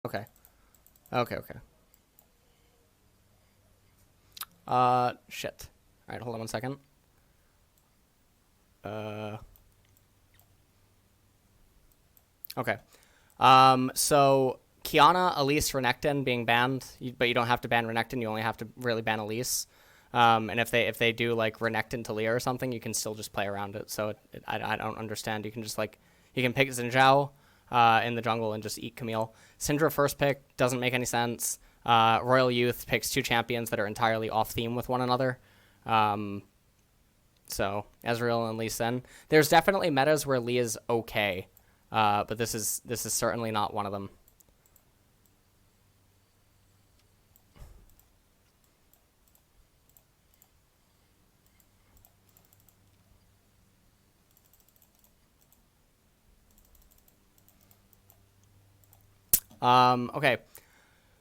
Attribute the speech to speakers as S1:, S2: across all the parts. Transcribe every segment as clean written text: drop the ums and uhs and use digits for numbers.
S1: Okay. Okay, okay. Shit. Alright, hold on 1 second. Okay. So Kiana, Elise, Renekton being banned, but you don't have to ban Renekton. You only have to really ban Elise. And if they do like Renekton to Leah or something, you can still just play around it. So I don't understand. You can just like you can pick Xin in the jungle and just eat Camille. Syndra first pick doesn't make any sense. Royal Youth picks two champions that are entirely off theme with one another. So Ezreal and Lee Sin. There's definitely metas where Lee is okay, but this is certainly not one of them. Okay.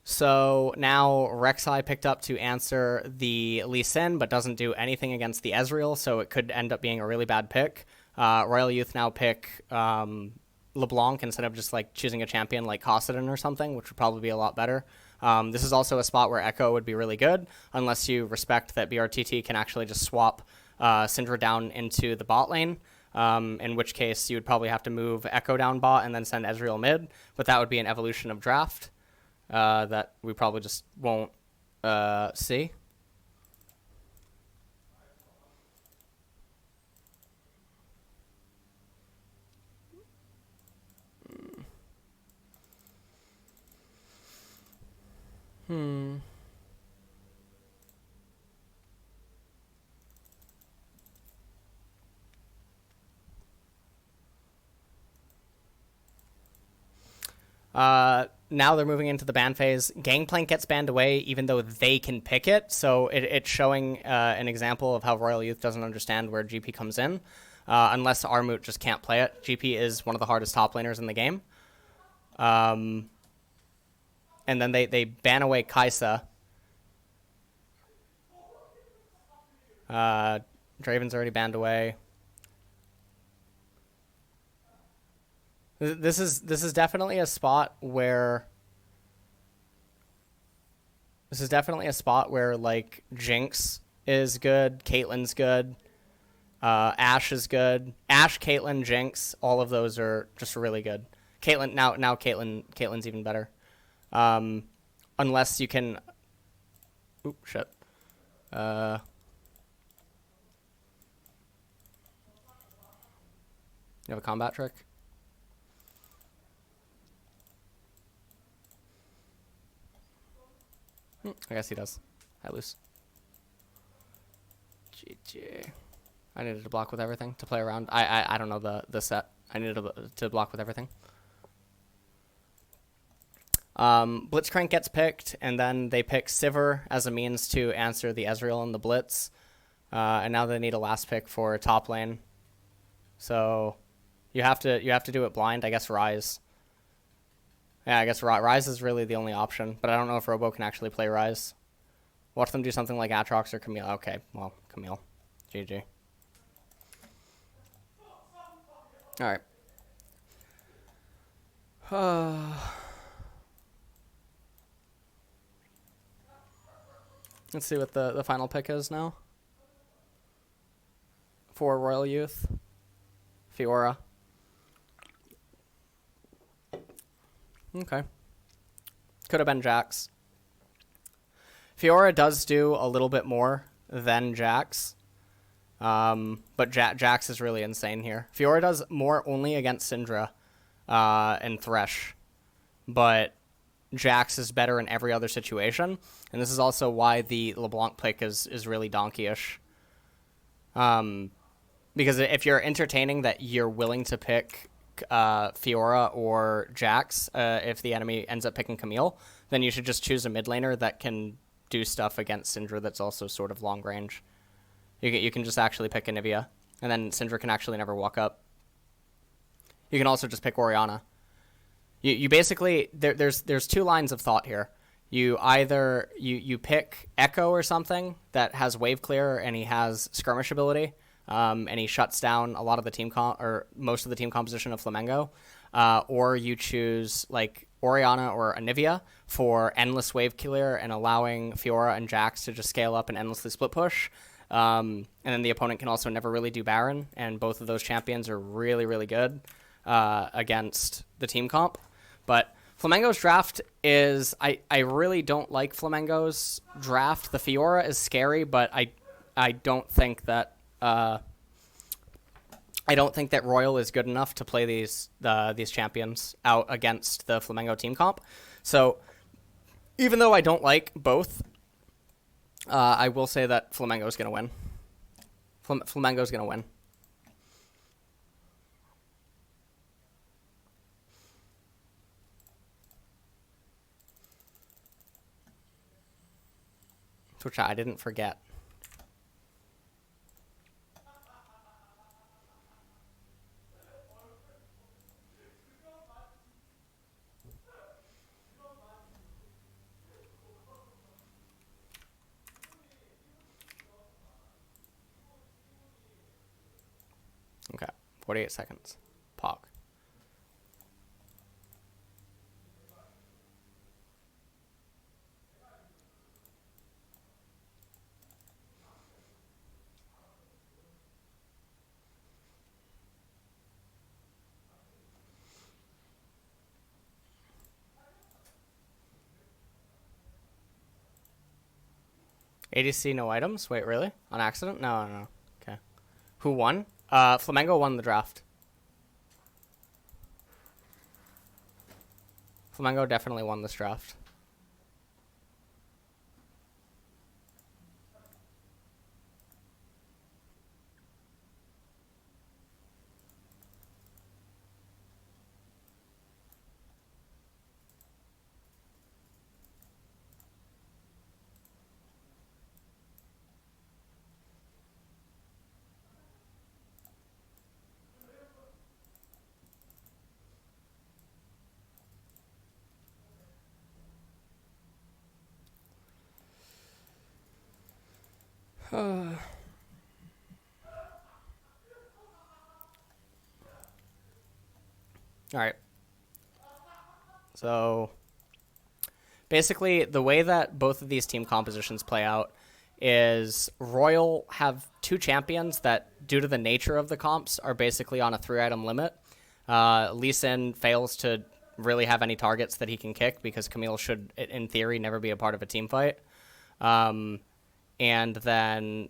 S1: So now Rek'Sai picked up to answer the Lee Sin, but doesn't do anything against the Ezreal, so it could end up being a really bad pick. Royal Youth now pick LeBlanc instead of just like choosing a champion like Kossadin or something, which would probably be a lot better. This is also a spot where Echo would be really good, unless you respect that BRTT can actually just swap Syndra down into the bot lane. In which case you would probably have to move Echo down bot and then send Ezreal mid, but that would be an evolution of draft that we probably just won't see. Now they're moving into the ban phase. Gangplank gets banned away even though they can pick it, so it's showing an example of how Royal Youth doesn't understand where GP comes in. Unless Armut just can't play it. GP is one of the hardest top laners in the game. And then they ban away Kaisa. Draven's already banned away. This is definitely a spot where like Jinx is good, Caitlyn's good, Ashe is good. Ashe, Caitlyn, Jinx, all of those are just really good. Caitlyn now Caitlyn's even better. Unless you can oop shit. You have a combat trick? I guess he does. I lose. GG. I needed to block with everything to play around. I don't know the set. I needed to block with everything. Blitzcrank gets picked, and then they pick Sivir as a means to answer the Ezreal and the Blitz. And now they need a last pick for top lane. So you have to do it blind. I guess Rise. Yeah, I guess Rise is really the only option, but I don't know if Robo can actually play Rise. Watch them do something like Aatrox or Camille. Okay, well, Camille. GG. Alright. Let's see what the final pick is now. For Royal Youth. Fiora. Okay. Could have been Jax. Fiora does do a little bit more than Jax. But Jax is really insane here. Fiora does more only against Syndra and Thresh. But Jax is better in every other situation. And this is also why the LeBlanc pick is really donkey-ish. Because if you're entertaining that you're willing to pick Fiora or Jax, if the enemy ends up picking Camille, then you should just choose a mid laner that can do stuff against Syndra that's also sort of long range. You can just actually pick Anivia, and then Syndra can actually never walk up. You can also just pick Orianna. You basically there's two lines of thought here. You either you pick Echo or something that has wave clear and he has skirmish ability. And he shuts down a lot of the team or most of the team composition of Flamengo, or you choose like Orianna or Anivia for endless wave clear and allowing Fiora and Jax to just scale up and endlessly split push. And then the opponent can also never really do Baron, and both of those champions are really, really good against the team comp. But Flamengo's draft is... I really don't like Flamengo's draft. The Fiora is scary, but I don't think that... I don't think that RYL is good enough to play these champions out against the Flamengo team comp. So even though I don't like both, I will say that Flamengo's going to win. Flamengo's going to win. Which I didn't forget. Okay, 48 seconds. Pog. ADC no items? Wait, really? On accident? No. Okay. Who won? Flamengo won the draft. Flamengo definitely won this draft. All right. So basically, the way that both of these team compositions play out is RYL have two champions that, due to the nature of the comps, are basically on a 3-item limit. Lee Sin fails to really have any targets that he can kick because Camille should, in theory, never be a part of a team fight. And then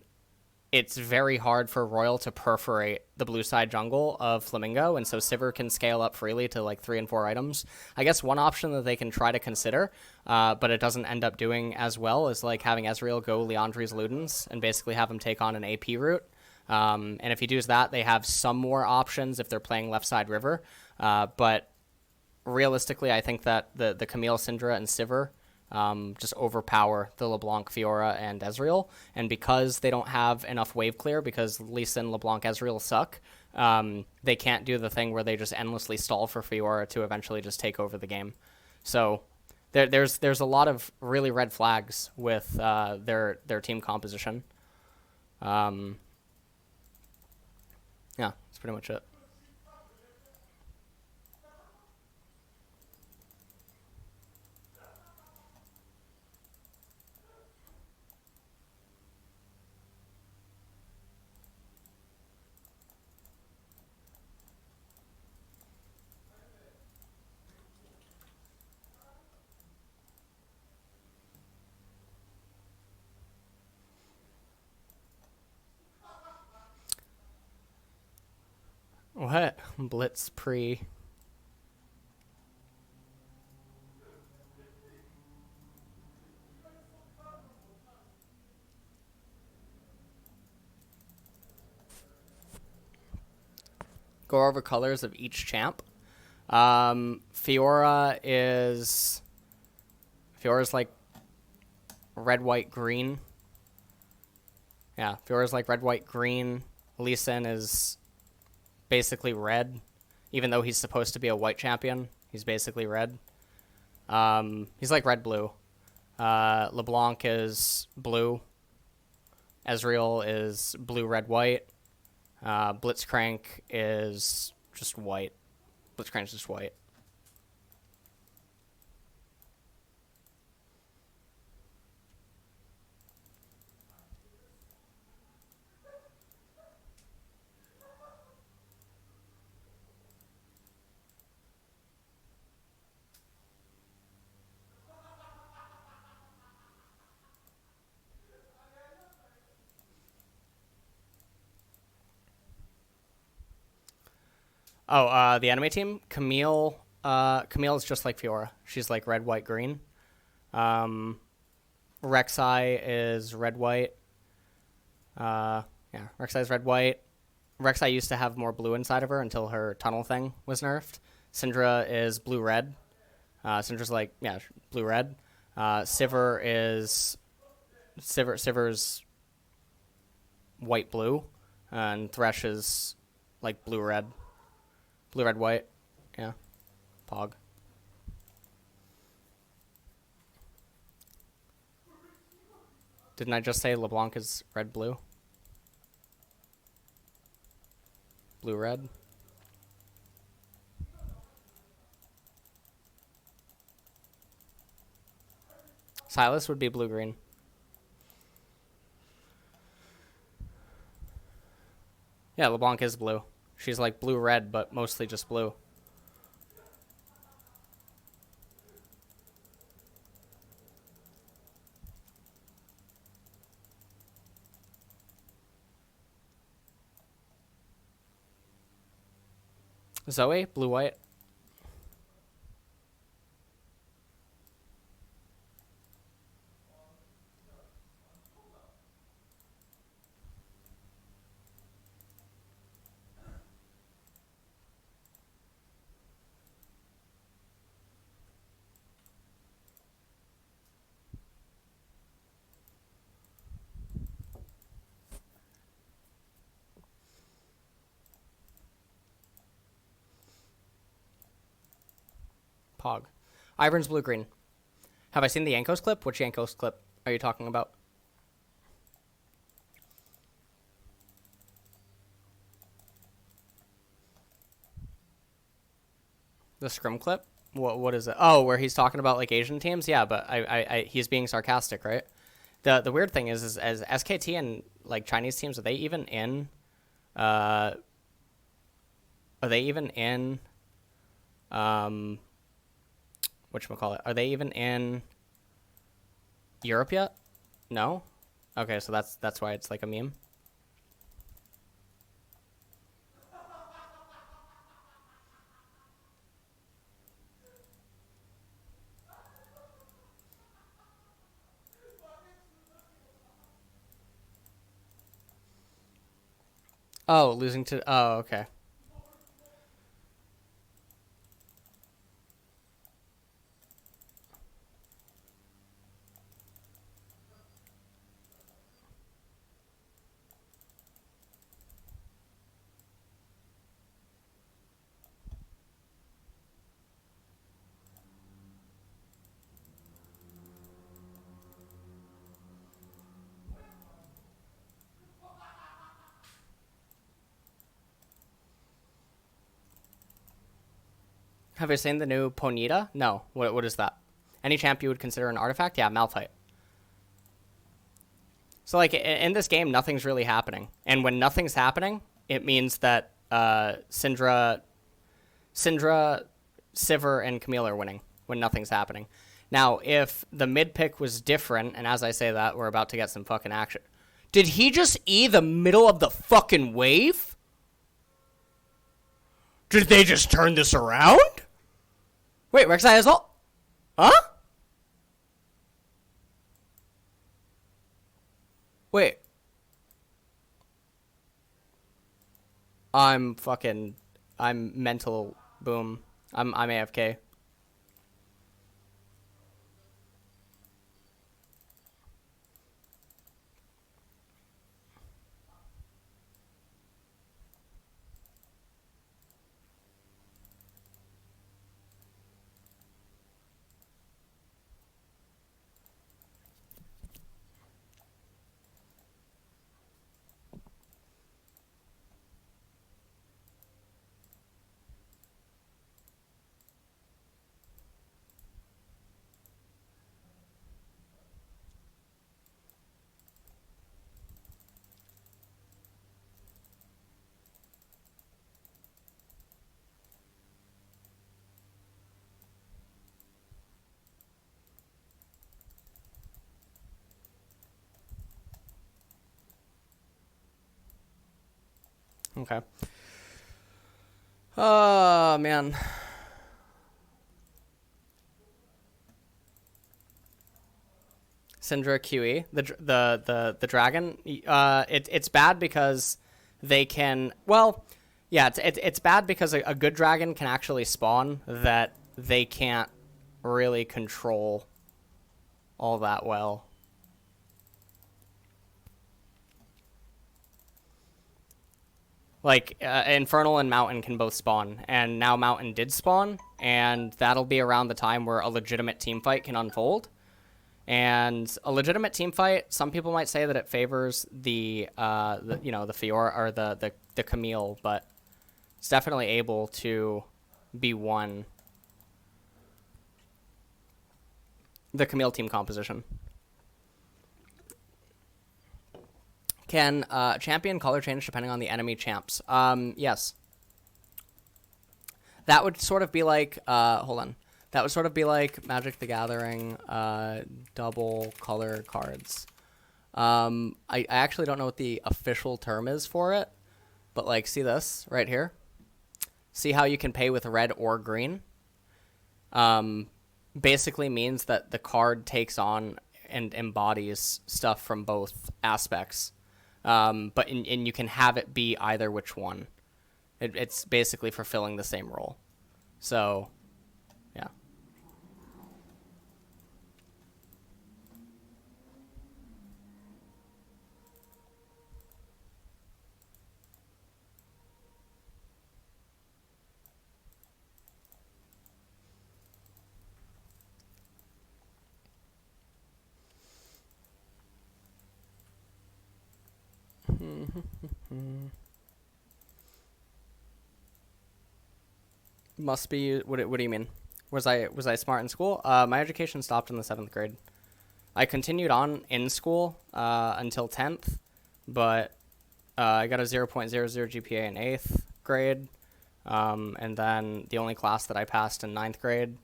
S1: it's very hard for RYL to perforate the blue side jungle of Flamingo, and so Sivir can scale up freely to like 3 and 4 items. I guess one option that they can try to consider, but it doesn't end up doing as well, is like having Ezreal go Leandri's Ludens and basically have him take on an AP route. And if he does that, they have some more options if they're playing left side river. But realistically, I think that the Camille, Syndra, and Sivir just overpower the LeBlanc, Fiora, and Ezreal. And because they don't have enough wave clear, because Lee Sin, LeBlanc, Ezreal suck, they can't do the thing where they just endlessly stall for Fiora to eventually just take over the game. So there's a lot of really red flags with their team composition. Yeah, that's pretty much it. What? Blitz pre... Go over colors of each champ. Fiora's like red, white, green. Yeah, Fiora's like red, white, green. Lee Sin is basically red, even though he's supposed to be a white champion. He's basically red. He's like red, blue. LeBlanc is blue. Ezreal is blue, red, white. Blitzcrank is just white. Blitzcrank is just white. The anime team. Camille is just like Fiora. She's like red, white, green. Rek'Sai is red, white. Yeah, Rek'Sai is red, white. Rek'Sai used to have more blue inside of her until her tunnel thing was nerfed. Syndra is blue, red. Syndra's like, yeah, blue, red. Siver's white, blue. And Thresh is like blue, red. Blue, red, white. Yeah. Pog. Didn't I just say LeBlanc is red, blue? Blue, red. Silas would be blue, green. Yeah, LeBlanc is blue. She's like blue, red, but mostly just blue. Zoe, blue, white. Pog. Ivern's blue, green. Have I seen the Yankos clip? Which Yankos clip are you talking about? The scrim clip? What is it? Oh, where he's talking about like Asian teams? Yeah, but he's being sarcastic, right? The weird thing is as SKT and like Chinese teams, are they even in whatchamacallit? Are they even in Europe yet? No? Okay, so that's why it's like a meme. Oh, losing to... Oh, okay. Have you seen the new Ponyta? No. What is that? Any champ you would consider an artifact? Yeah, Malphite. So, like, in this game, nothing's really happening. And when nothing's happening, it means that Syndra, Sivir, and Camille are winning when nothing's happening. Now, if the mid pick was different, and as I say that, we're about to get some fucking action. Did he just E the middle of the fucking wave? Did they just turn this around? Wait, Rek'Sai has all... Huh? Wait. I'm mental boom. I'm AFK. Okay. Oh, man. Syndra QE, the dragon. It's bad because they can. Well, yeah, it's bad because a good dragon can actually spawn that they can't really control all that well. Like Infernal and Mountain can both spawn, and now Mountain did spawn, and that'll be around the time where a legitimate team fight can unfold. And a legitimate team fight, some people might say that it favors the the Fiora or the Camille, but it's definitely able to be won. The Camille team composition. Can champion color change depending on the enemy champs? Yes. That would sort of be like, hold on. That would sort of be like Magic the Gathering double color cards. I actually don't know what the official term is for it, but like, see this right here? See how you can pay with red or green? Basically means that the card takes on and embodies stuff from both aspects. And you can have it be either which one. It's basically fulfilling the same role. So, yeah. Must be. What do you mean? Was I smart in school? My education stopped in the 7th grade. I continued on in school until 10th, but I got a 0.00 GPA in 8th grade, and then the only class that I passed in 9th grade,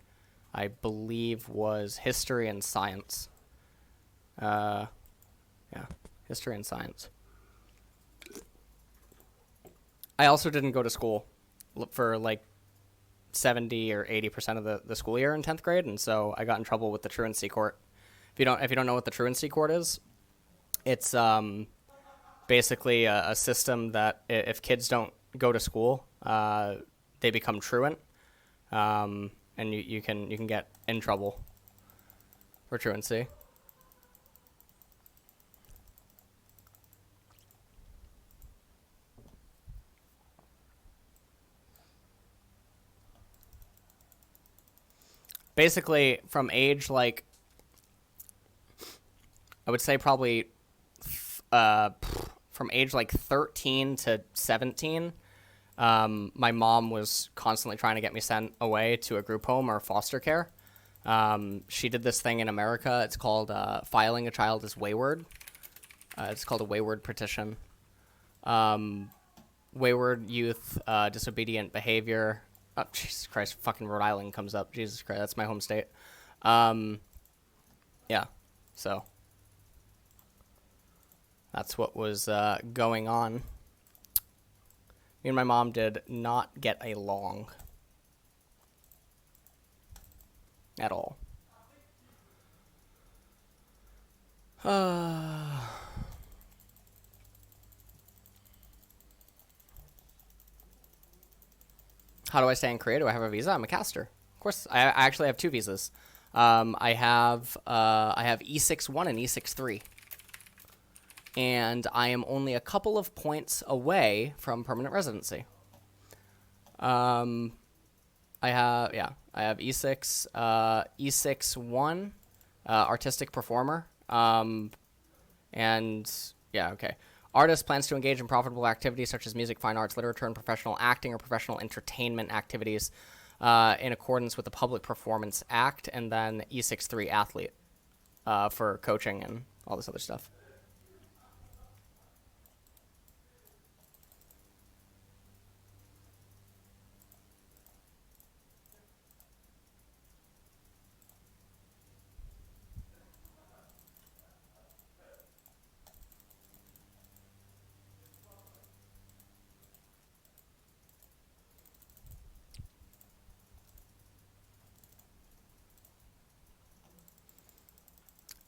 S1: I believe, was history and science. Yeah, history and science. I also didn't go to school for like 70 or 80% of the school year in 10th grade, and so I got in trouble with the truancy court. If you don't know what the truancy court is, it's basically a system that if kids don't go to school, they become truant, and you can get in trouble for truancy. Basically, from age like, I would say probably from age like 13 to 17, my mom was constantly trying to get me sent away to a group home or foster care. She did this thing in America. It's called filing a child as wayward. It's called a wayward petition. Wayward youth, disobedient behavior. Oh, Jesus Christ, fucking Rhode Island comes up. Jesus Christ, that's my home state. Yeah, so that's what was going on. Me and my mom did not get along at all. How do I stay in Korea? Do I have a visa? I'm a caster. Of course, I actually have 2 visas. I have E6-1 and E6-3. And I am only a couple of points away from permanent residency. I have E6, E6-1, artistic performer. And yeah, okay. Artist plans to engage in profitable activities such as music, fine arts, literature, and professional acting or professional entertainment activities in accordance with the Public Performance Act, and then E6-3 athlete for coaching and all this other stuff.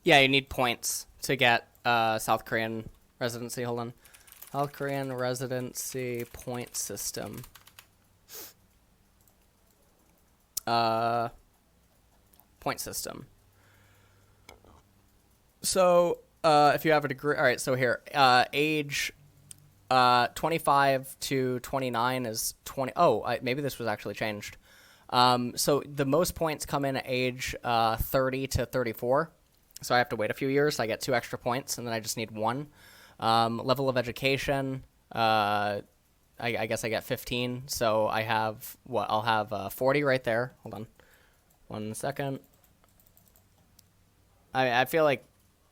S1: Yeah, you need points to get South Korean residency. Hold on. South Korean residency point system. Point system. So if you have a degree, all right. So here, age 25 to 29 is 20. Oh, maybe this was actually changed. So the most points come in at age 30 to 34. So I have to wait a few years. I get 2 extra points, and then I just need 1. Level of education, I guess I get 15. So I have what? I'll have 40 right there. Hold on, 1 second. I feel like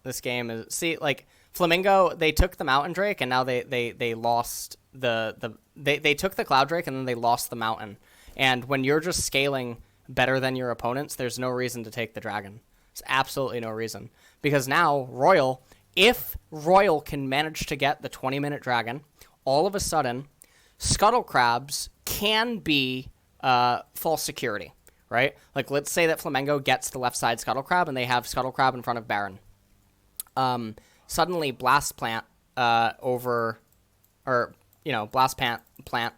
S1: this game is like Flamingo. They took the Mountain Drake, and now they lost they took the Cloud Drake, and then they lost the Mountain. And when you're just scaling better than your opponents, there's no reason to take the Dragon. There's absolutely no reason. Because now, RYL, if RYL can manage to get the 20-minute Dragon, all of a sudden, Scuttle Crabs can be false security, right? Like, let's say that Flamingo gets the left side Scuttle Crab, and they have Scuttle Crab in front of Baron. Suddenly, Blast Plant Blast Plant,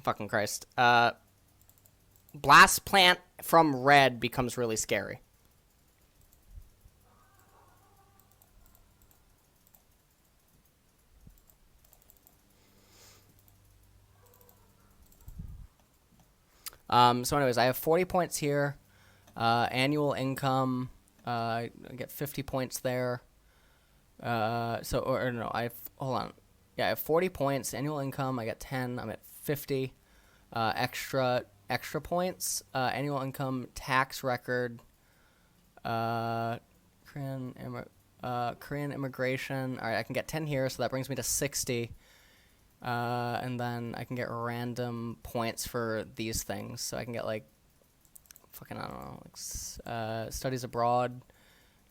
S1: fucking Christ. Blast Plant from red becomes really scary. So anyways, I have 40 points here. Annual income, I get 50 points there. I have, hold on. Yeah, I have 40 points. Annual income, I get 10. I'm at 50. Extra points. Annual income, tax record. Korean immigration. All right, I can get 10 here, so that brings me to 60. And then I can get random points for these things. So I can get like, I don't know, like, studies abroad.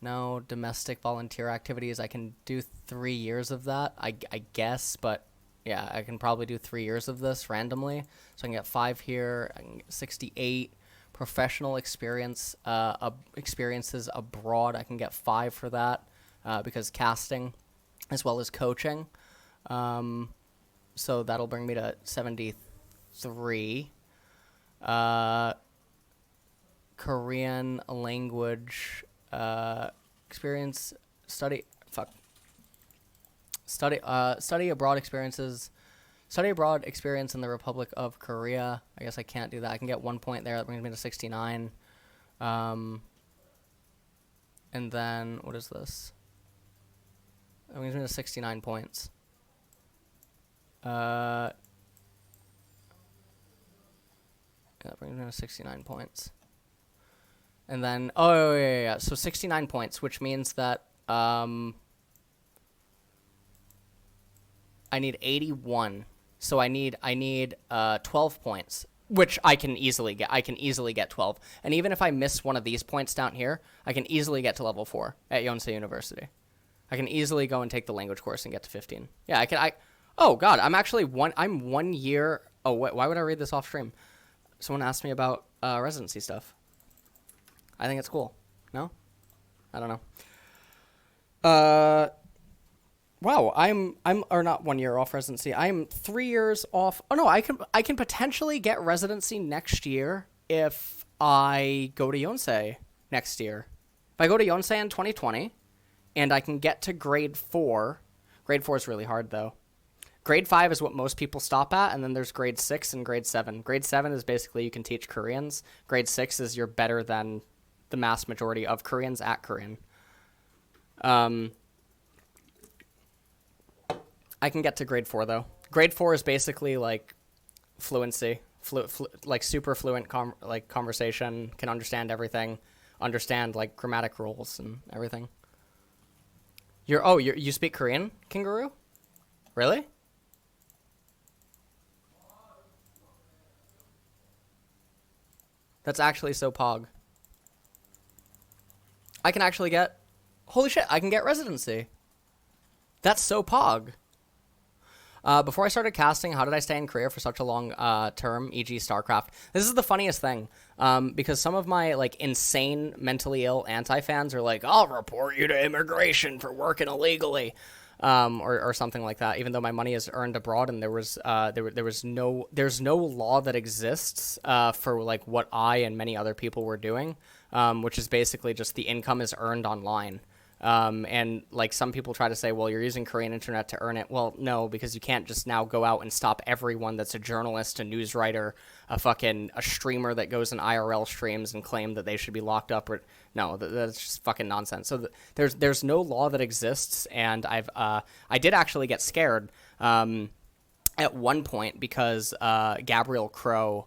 S1: No, domestic volunteer activities. I can do 3 years of that, I guess, but yeah, I can probably do 3 years of this randomly. So I can get 5 here. I can get 68. Professional experiences abroad. I can get 5 for that because casting as well as coaching. So that'll bring me to 73. Korean language experience study abroad experiences. Study abroad experience in the Republic of Korea. I guess I can't do that. I can get 1 point there. That brings me to 69. And then, what is this? That brings me to 69 points. That brings me to 69 points. And then, yeah. So 69 points, which means that I need 81. So I need 12 points, which I can easily get. I can easily get 12. And even if I miss one of these points down here, I can easily get to level 4 at Yonsei University. I can easily go and take the language course and get to 15. Yeah, oh god, I'm 1 year. Oh, why would I read this off stream? Someone asked me about residency stuff. I think it's cool. No? I don't know. Wow, I'm or not 1 year off residency. I'm 3 years off. Oh no, I can potentially get residency next year if I go to Yonsei next year. If I go to Yonsei in 2020 and I can get to grade 4. Grade 4 is really hard though. Grade 5 is what most people stop at, and then there's grade 6 and grade 7. Grade 7 is basically you can teach Koreans. Grade 6 is you're better than the mass majority of Koreans at Korean. I can get to grade 4 though. Grade 4 is basically like fluency, like super fluent conversation, can understand everything, understand like grammatic rules and everything. You speak Korean, Kangaroo? Really? That's actually so pog. I can actually get... Holy shit, I can get residency. That's so pog. Before I started casting, how did I stay in Korea for such a long term, e.g. StarCraft? This is the funniest thing, because some of my like insane mentally ill anti-fans are like, I'll report you to immigration for working illegally, or something like that, even though my money is earned abroad and there's no law that exists for like what I and many other people were doing, which is basically just the income is earned online. And like some people try to say, well, you're using Korean internet to earn it. Well, no, because you can't just now go out and stop everyone that's a journalist, a news writer, a streamer that goes in IRL streams and claim that they should be locked up. Or no, that's just fucking nonsense. So there's no law that exists, and I did actually get scared at one point because Gabriel Crow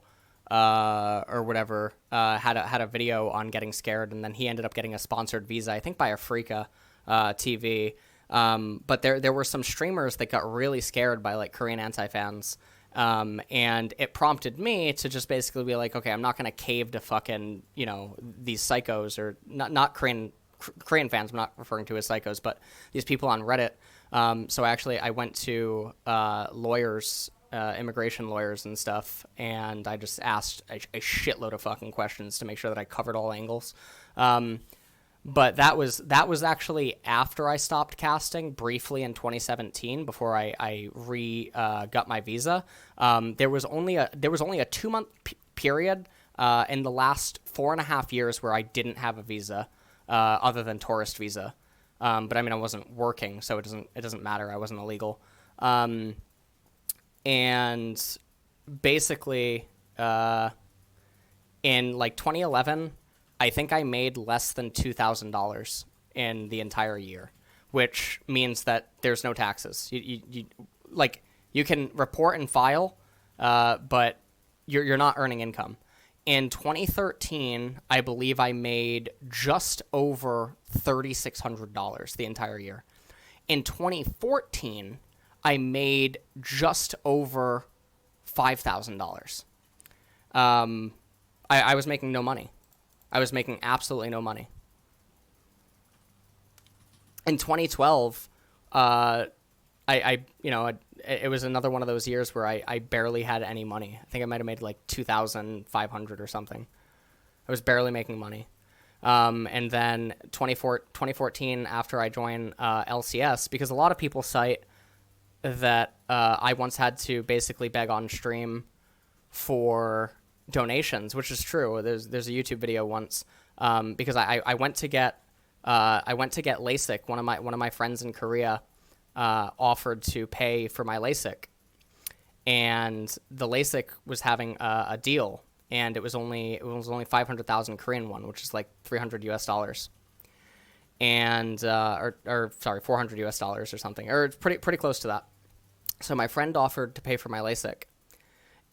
S1: or whatever, had a video on getting scared, and then he ended up getting a sponsored visa, I think by Africa TV. But there were some streamers that got really scared by like Korean anti-fans, and it prompted me to just basically be like, okay, I'm not gonna cave to fucking these psychos, or not Korean fans. I'm not referring to as psychos, but these people on Reddit. So I went to lawyers. Immigration lawyers and stuff, and I just asked a shitload of fucking questions to make sure that I covered all angles. But that was actually after I stopped casting briefly in 2017, before I got my visa. There was only a 2-month period in the last 4.5 years where I didn't have a visa, other than tourist visa. But I mean, I wasn't working, so it doesn't matter. I wasn't illegal. And basically, in like 2011, I think I made less than $2,000 in the entire year, which means that there's no taxes. You can report and file, but you're not earning income. In 2013, I believe I made just over $3,600 the entire year. In 2014, I made just over $5,000. I was making no money. I was making absolutely no money. In 2012, it was another one of those years where I barely had any money. I think I might have made like $2,500 or something. I was barely making money. And then 2014, after I joined LCS, because a lot of people cite that I once had to basically beg on stream for donations, which is true. There's a YouTube video once, because I went to get LASIK. One of my friends in Korea offered to pay for my LASIK, and the LASIK was having a deal, and it was only 500,000 Korean won, which is like $300 US. And sorry, $400 US or something, or it's pretty close to that. So my friend offered to pay for my LASIK,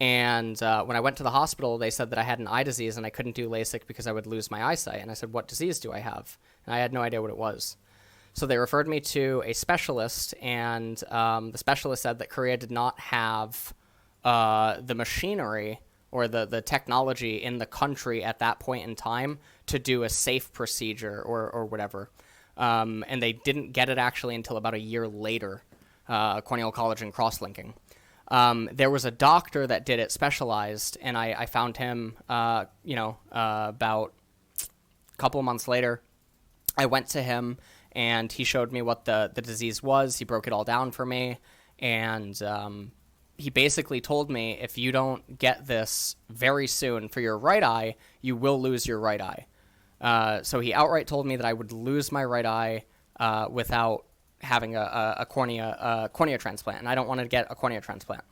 S1: and when I went to the hospital, they said that I had an eye disease and I couldn't do LASIK because I would lose my eyesight. And I said, "What disease do I have?" And I had no idea what it was. So they referred me to a specialist, and the specialist said that Korea did not have the machinery or the technology in the country at that point in time to do a safe procedure or whatever. And they didn't get it actually until about a year later, corneal collagen cross-linking. There was a doctor that did it specialized, and I found him, about a couple of months later. I went to him, and he showed me what the disease was. He broke it all down for me, and he basically told me, if you don't get this very soon for your right eye, you will lose your right eye. So he outright told me that I would lose my right eye without having a cornea transplant, and I don't want to get a cornea transplant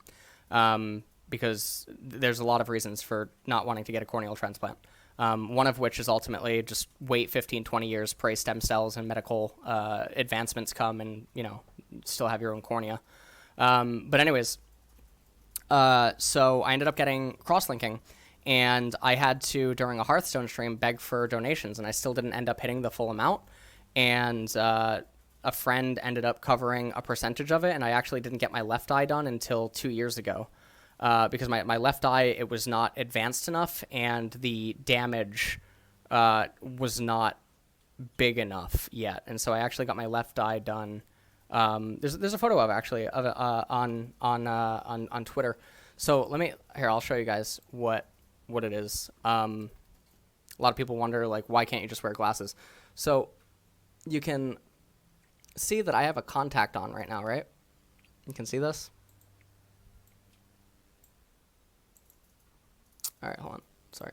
S1: because there's a lot of reasons for not wanting to get a corneal transplant. One of which is ultimately just wait 15, 20 years, pray stem cells and medical advancements come, and still have your own cornea. But anyways, so I ended up getting cross-linking, and I had to, during a Hearthstone stream, beg for donations, and I still didn't end up hitting the full amount. And a friend ended up covering a percentage of it, and I actually didn't get my left eye done until 2 years ago, because my left eye, it was not advanced enough, and the damage was not big enough yet. And so I actually got my left eye done There's a photo of actually of it on Twitter. So I'll show you guys what it is. A lot of people wonder, like, why can't you just wear glasses? So you can see that I have a contact on right now, right? You can see this. All right, hold on. Sorry.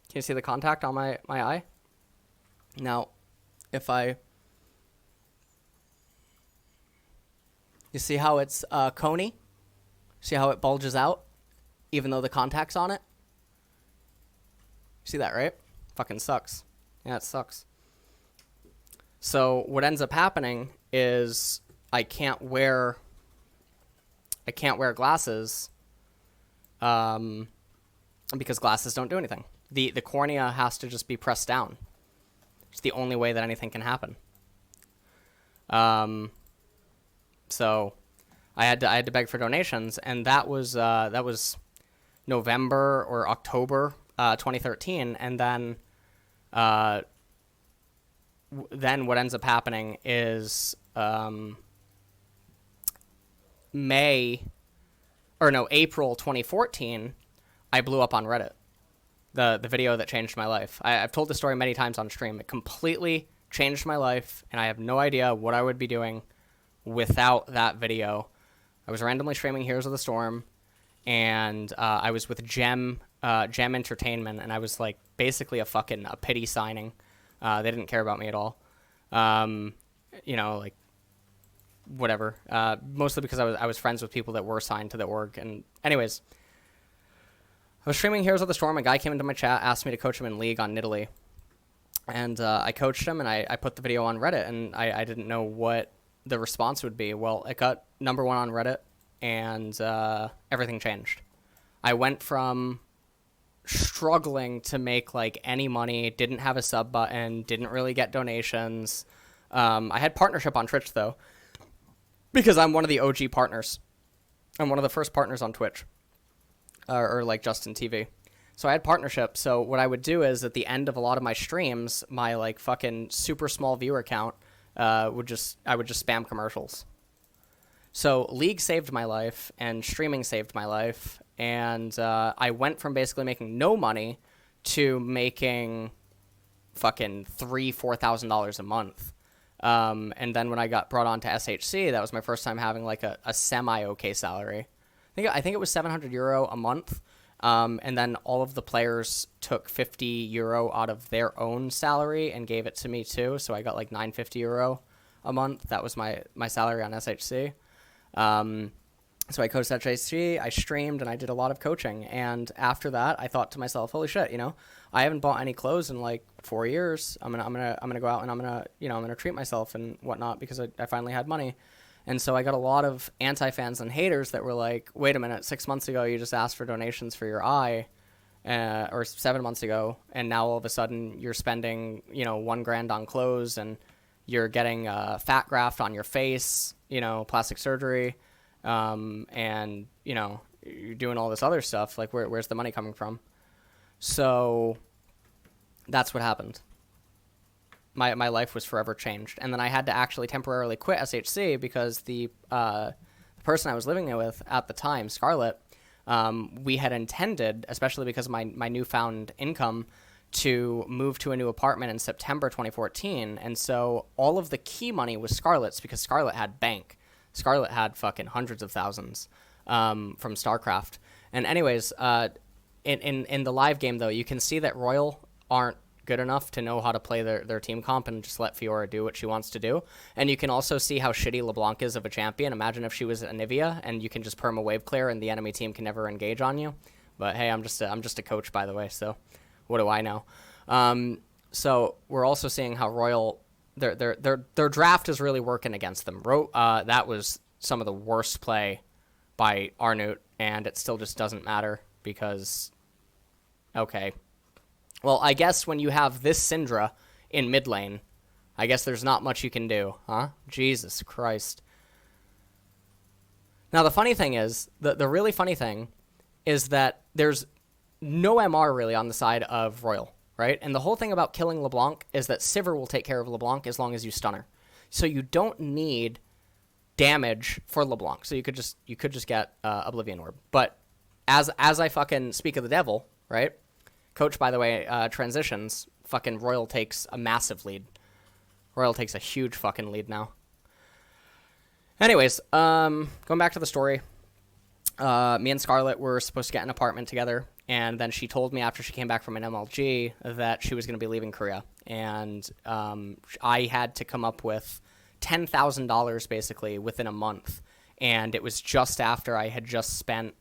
S1: Can you see the contact on my eye? Now, if you see how it's coney? See how it bulges out, even though the contact's on it? See that, right? Fucking sucks. Yeah, it sucks. So what ends up happening is I can't wear glasses because glasses don't do anything. The cornea has to just be pressed down. It's the only way that anything can happen. So I had to beg for donations, and that was November or October 2013, and then what ends up happening is April 2014, I blew up on Reddit. The video that changed my life. I've told the story many times on stream. It completely changed my life, and I have no idea what I would be doing without that video. I was randomly streaming Heroes of the Storm, and I was with Gem Entertainment, and I was like basically a pity signing. They didn't care about me at all. Like whatever. Mostly because I was friends with people that were signed to the org. And anyways, I was streaming Heroes of the Storm. A guy came into my chat, asked me to coach him in League on Nidalee. And I coached him, and I put the video on Reddit, and I didn't know what the response would be. Well, it got #1 on Reddit, and everything changed. I went from struggling to make like any money, didn't have a sub button, didn't really get donations. I had partnership on Twitch, though, because I'm one of the OG partners. I'm one of the first partners on Twitch. Or like Justin TV. So I had partnership. So what I would do is at the end of a lot of my streams, my like fucking super small viewer count I would just spam commercials. So League saved my life and streaming saved my life, and I went from basically making no money to making fucking $3,000-$4,000 a month. And then when I got brought on to SHC, that was my first time having like a semi okay salary. I think it was €700 a month, and then all of the players took €50 out of their own salary and gave it to me too. So I got like €950 a month. That was my salary on SHC. So I coached SHC, I streamed, and I did a lot of coaching. And after that, I thought to myself, "Holy shit! I haven't bought any clothes in like 4 years. I'm gonna go out and I'm gonna treat myself and whatnot because I finally had money." And so I got a lot of anti-fans and haters that were like, wait a minute, 6 months ago you just asked for donations for your eye, or 7 months ago, and now all of a sudden you're spending, $1,000 on clothes, and you're getting fat graft on your face, plastic surgery, and, you're doing all this other stuff. Like, where's the money coming from? So that's what happened. My life was forever changed. And then I had to actually temporarily quit SHC because the person I was living with at the time, Scarlett, we had intended, especially because of my newfound income, to move to a new apartment in September 2014. And so all of the key money was Scarlett's because Scarlett had bank. Scarlett had fucking hundreds of thousands from StarCraft. And anyways, in the live game, though, you can see that RYL aren't good enough to know how to play their team comp and just let Fiora do what she wants to do. And you can also see how shitty LeBlanc is of a champion. Imagine if she was Anivia and you can just perma wave clear and the enemy team can never engage on you. But hey, I'm just a coach, by the way, so what do I know? So we're also seeing how RYL their draft is really working against them. That was some of the worst play by Arnute, and it still just doesn't matter because okay. Well, I guess when you have this Syndra in mid lane, I guess there's not much you can do, huh? Jesus Christ. Now, the funny thing is, the really funny thing is that there's no MR really on the side of RYL, right? And the whole thing about killing LeBlanc is that Sivir will take care of LeBlanc as long as you stun her. So you don't need damage for LeBlanc. So you could just get Oblivion Orb. But as I fucking speak of the devil, right? Coach, by the way, transitions. Fucking RYL takes a massive lead. RYL takes a huge fucking lead now. Anyways, going back to the story. Me and Scarlett were supposed to get an apartment together, and then she told me after she came back from an MLG that she was going to be leaving Korea, and I had to come up with $10,000 basically within a month, and it was just after I had just spent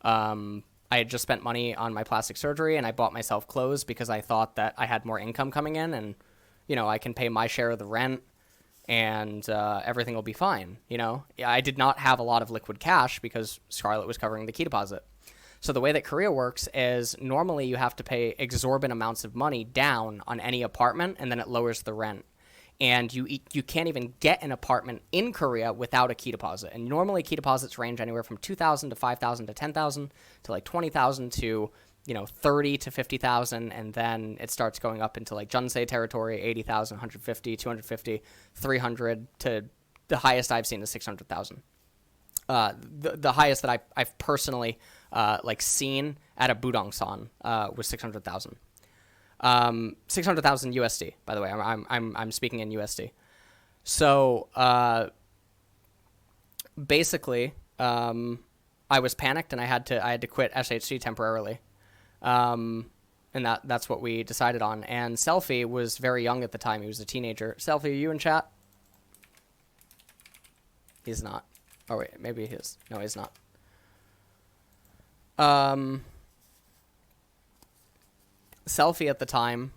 S1: money on my plastic surgery, and I bought myself clothes because I thought that I had more income coming in, and I can pay my share of the rent, and everything will be fine. I did not have a lot of liquid cash because Scarlett was covering the key deposit. So the way that Korea works is normally you have to pay exorbitant amounts of money down on any apartment, and then it lowers the rent. And you can't even get an apartment in Korea without a key deposit. And normally key deposits range anywhere from 2,000 to 5,000 to 10,000 to like 20,000 to 30 to 50,000, and then it starts going up into like Junsei territory, 80,000, 150, 250, 300 to the highest I've seen is 600,000. The highest that I've personally seen at a Budongsan was 600,000. 600,000 USD, by the way. I'm speaking in USD. So basically, I was panicked and I had to quit SHC temporarily. And that's what we decided on. And Selfie was very young at the time. He was a teenager. Selfie, are you in chat? He's not. Oh wait, maybe he is. No, he's not. Selfie at the time.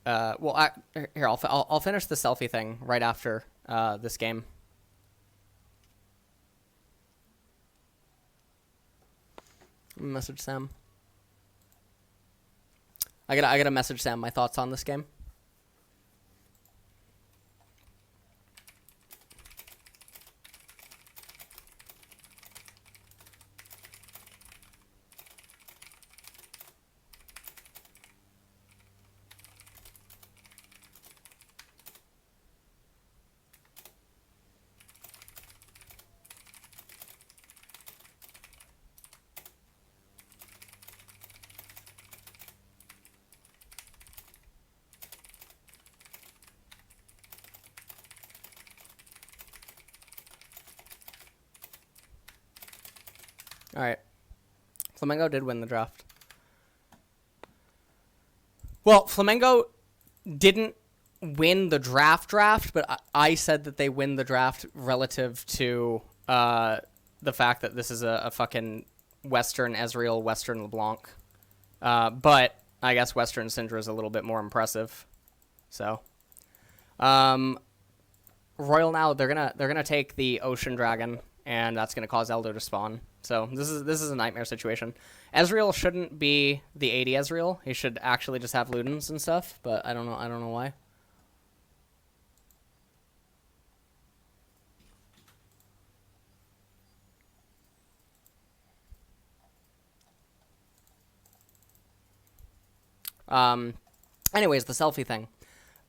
S1: Here I'll finish the Selfie thing right after this game. Message Sam. I gotta message Sam my thoughts on this game. All right. Flamengo did win the draft. Well, Flamengo didn't win the draft, but I said that they win the draft relative to the fact that this is a fucking Western Ezreal, Western LeBlanc. But I guess Western Syndra is a little bit more impressive. So, RYL now they're gonna take the Ocean Dragon, and that's gonna cause Elder to spawn. So this is a nightmare situation. Ezreal shouldn't be the AD Ezreal. He should actually just have Ludens and stuff, but I don't know why. Anyways, the Selfie thing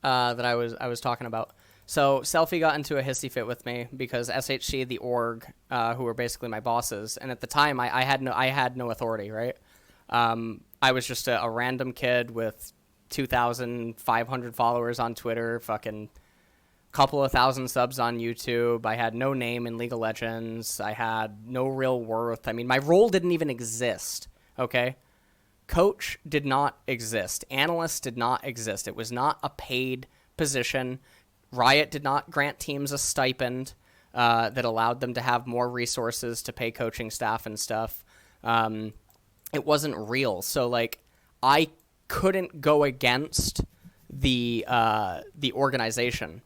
S1: that I was talking about. So Selfie got into a hissy fit with me because SHC, the org, who were basically my bosses, and at the time I had no authority, right? I was just a random kid with 2,500 followers on Twitter, fucking couple of thousand subs on YouTube. I had no name in League of Legends. I had no real worth. I mean, my role didn't even exist, okay? Coach did not exist. Analyst did not exist. It was not a paid position. Riot did not grant teams a stipend that allowed them to have more resources to pay coaching staff and stuff. It wasn't real. So, like, I couldn't go against the organization.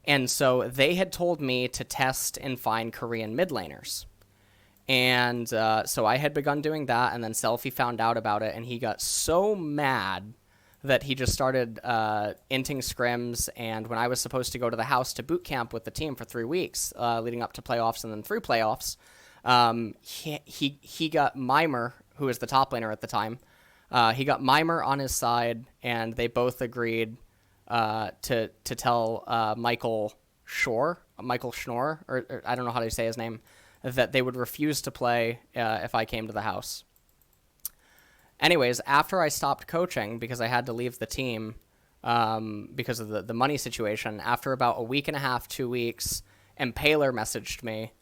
S1: And so they had told me to test and find Korean mid laners. And so I had begun doing that, and then Selfie found out about it, and he got so mad that he just started inting scrims, and when I was supposed to go to the house to boot camp with the team for 3 weeks, leading up to playoffs and then through playoffs, he got Mimer, who was the top laner at the time, He got Mimer on his side, and they both agreed to tell Michael Schnorr, or I don't know how to say his name, that they would refuse to play if I came to the house. Anyways, after I stopped coaching because I had to leave the team because of the money situation, after about a week and a half, 2 weeks, Impaler messaged me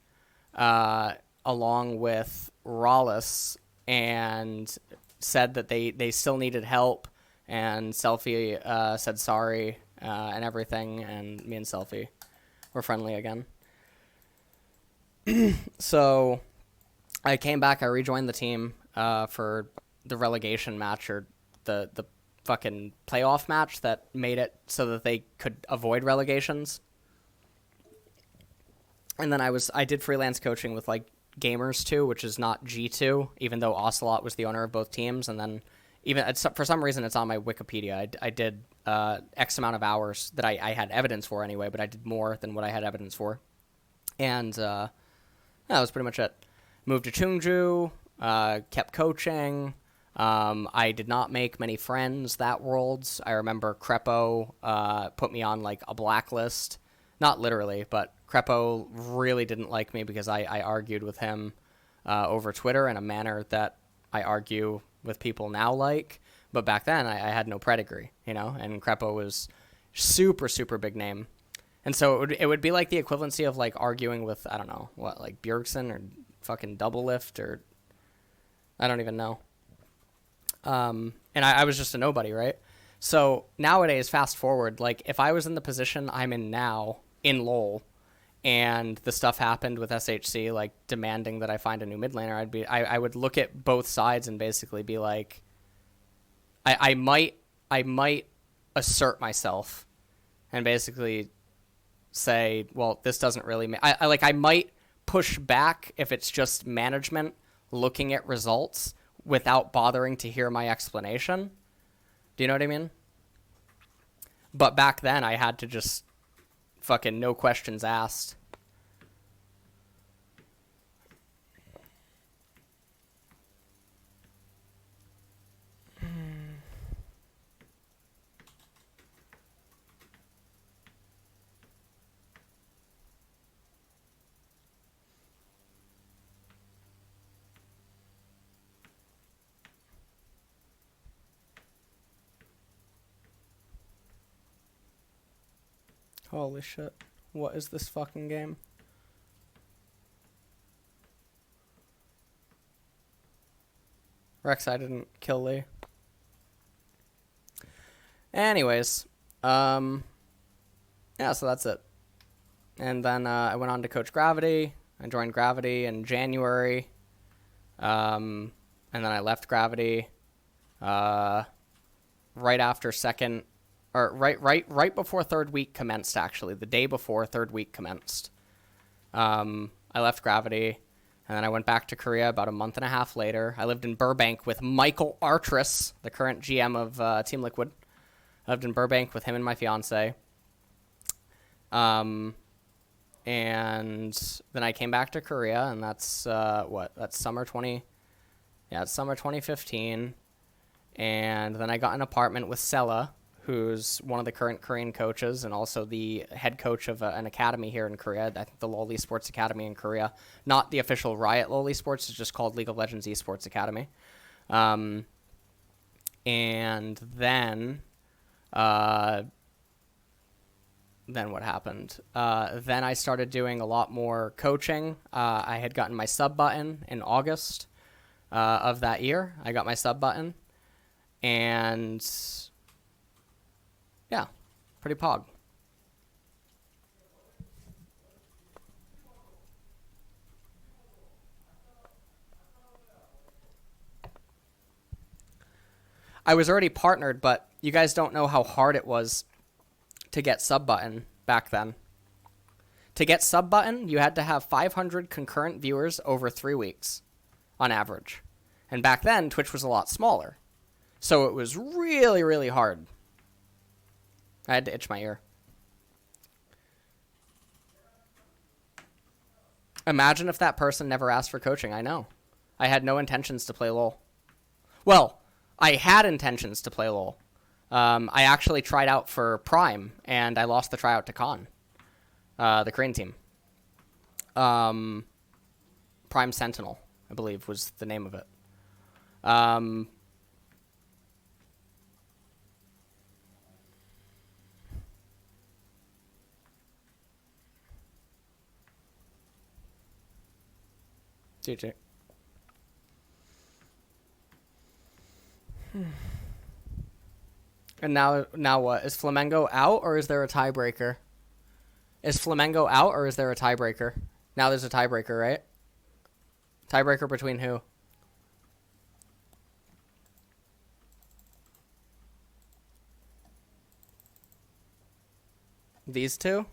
S1: along with Rollis and said that they still needed help, and Selfie said sorry and everything, and me and Selfie were friendly again. So I came back, I rejoined the team for the relegation match, or the fucking playoff match that made it so that they could avoid relegations. And then I did freelance coaching with like Gamers 2, which is not G2, even though Ocelot was the owner of both teams. And then even for some reason it's on my Wikipedia. I did X amount of hours that I had evidence for anyway, but I did more than what I had evidence for. And that was pretty much it. Moved to Chungju, kept coaching. I did not make many friends that Worlds. I remember Crepo put me on like a blacklist. Not literally, but Crepo really didn't like me because I argued with him over Twitter in a manner that I argue with people now like. But back then, I had no pedigree, you know, and Crepo was super, super big name. And so it would be like the equivalency of like arguing with, I don't know, what, like Bjergsen or fucking Double Lift, or I don't even know. And I was just a nobody, right? So nowadays, fast forward, like if I was in the position I'm in now in LoL, and the stuff happened with SHC, like demanding that I find a new mid laner, I would look at both sides and basically be like, I might assert myself and basically say, well, this doesn't really I might push back if it's just management looking at results without bothering to hear my explanation. Do you know what I mean? But back then I had to just fucking no questions asked. Holy shit. What is this fucking game? Rek'Sai didn't kill Lee. Anyways, yeah, so that's it. And then I went on to coach Gravity. I joined Gravity in January. And then I left Gravity right after second, or right before third week commenced, actually. The day before third week commenced. I left Gravity, and then I went back to Korea about a month and a half later. I lived in Burbank with Michael Artris, the current GM of Team Liquid. I lived in Burbank with him and my fiance. And then I came back to Korea, and that's that's summer 2015. And then I got an apartment with Sela, who's one of the current Korean coaches and also the head coach of an academy here in Korea. I think the LoL Esports Academy in Korea. Not the official RYL LoL Esports, it's just called League of Legends Esports Academy. And then what happened? Then I started doing a lot more coaching. I had gotten my sub button in August of that year. I got my sub button. And yeah, pretty pog. I was already partnered, but you guys don't know how hard it was to get sub button back then. To get sub button, you had to have 500 concurrent viewers over 3 weeks on average. And back then, Twitch was a lot smaller. So it was really, really hard. I had to itch my ear. Imagine if that person never asked for coaching. I know. I had no intentions to play LoL. Well, I had intentions to play LoL. I actually tried out for Prime, and I lost the tryout to Con, the Korean team. Prime Sentinel, I believe, was the name of it. GG. And now what? Is Flamengo out, or is there a tiebreaker? Is Flamengo out, or is there a tiebreaker? Now there's a tiebreaker, right? Tiebreaker between who? These two?